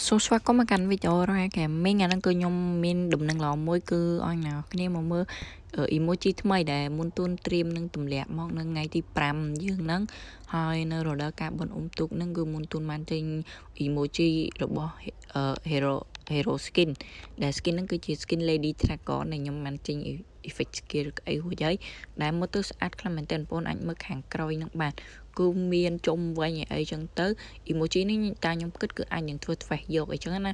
សូមស្វាគមន៍មកកាន់វីដេអូរបស់គេមិញអាហ្នឹងគឺខ្ញុំមានដំណឹងល្អមួយគឺអស់ណាគ្នាមកមើល emoji ថ្មីដែលមុនទួនត្រៀមនឹងទម្លាក់មកនៅថ្ងៃទី5យើងហ្នឹងហើយនៅរដូវកាលបុណ្យអ៊ុំទូកហ្នឹងគឺមុនទួនបានទិញ emoji របស់ hero skin ដែល skin ហ្នឹងគឺជា skin lady dragon ដែលខ្ញុំបានទិញ effect skill អីរួចហើយដែលមើលទៅស្អាតខ្លាំងមែនទែនបងប្អូនអាចមើលខាងក្រោយហ្នឹងបានគឺមានជុំវិញអីចឹងទៅ emoji នេះតាខ្ញុំគិតគឺអាចនឹងធ្វើ face យកអីចឹងណា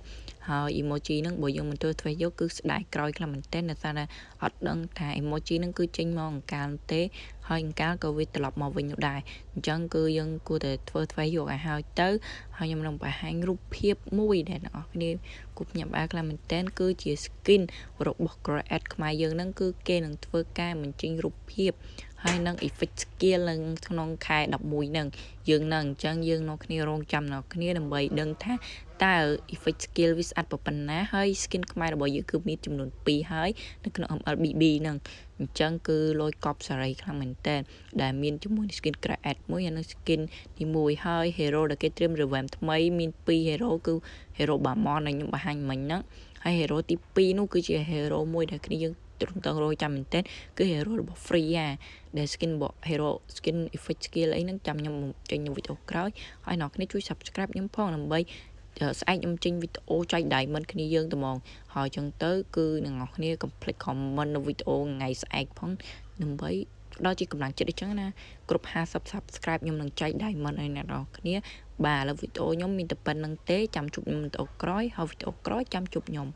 ហើយ emoji ហ្នឹងបើយើងមិនធ្វើ face យកគឺស្ដាយក្រោយខ្លាំងមែនទែនដោយសារតែអត់ដឹងថា emoji ហ្នឹងគឺចេញមកអង្កាលទេហើយអង្កាលក៏វាត្រឡប់មកវិញនោះដែរអញ្ចឹងគឺយើងគួរតែធ្វើ face យកឲ្យហើយទៅហើយខ្ញុំនឹងបង្ហាញរូបភាពមួយដែលអ្នកនរគ្នាគប់ញាប់អាខ្លាំងមែនទែនគឺជា skin របស់ Create ខ្មែរយើងហ្នឹងគឺគេនឹងធ្វើការបញ្ចេញរូបភាពហើយនឹង effect skill នៅក្នុងខែ11ហ្នឹងយើងនឹងអញ្ចឹងយើងនៅគ្នារងចាំនៅគ្នាដើម្បីដឹងថាតើ effect skill វាស្អាតប៉ុណ្ណាហើយ skin ខ្មែររបស់យើងគឺមានចំនួន2ហើយនៅក្នុង MLBB ហ្នឹងអញ្ចឹងគឺលយកប់សារីខ្លាំងមែនតើដែលមានជាមួយ skin create មួយហើយនឹង skin ទី1ហើយ hero ដែលគេត្រៀម revamp ថ្មីមាន2 hero គឺ hero Bamon ដែលខ្ញុំបង្ហាញមិញហ្នឹងហើយ hero ទី2នោះគឺជា hero មួយដែលគ្នាយើងត្រង់តរយចាំមែនតើគឺ hero របស់ Freya ដែល skin របស់ hero skin effect skill អីហ្នឹងចាំខ្ញុំចេញនៅវីដេអូក្រោយហើយអ្នកគ្នាជួយ subscribe ខ្ញុំផងដើម្បីស្អែកខ្ញុំចេញវីដេអូចែក diamond គ្នាយើងត្មងហើយចឹងទៅគឺអ្នកនរគ្នា complete comment នៅវីដេអូថ្ងៃស្អែកផងដើម្បីដល់ជាកម្លាំងចិត្តអញ្ចឹងណាគ្រប់50 subscribe ខ្ញុំនឹងចែក diamond ឲ្យអ្នកនរគ្នាបាទឥឡូវវីដេអូខ្ញុំមានតែប៉ុណ្្នឹងទេចាំជួបខ្ញុំវីដេអូក្រោយហើយវីដេអូក្រោយចាំជួបខ្ញុំ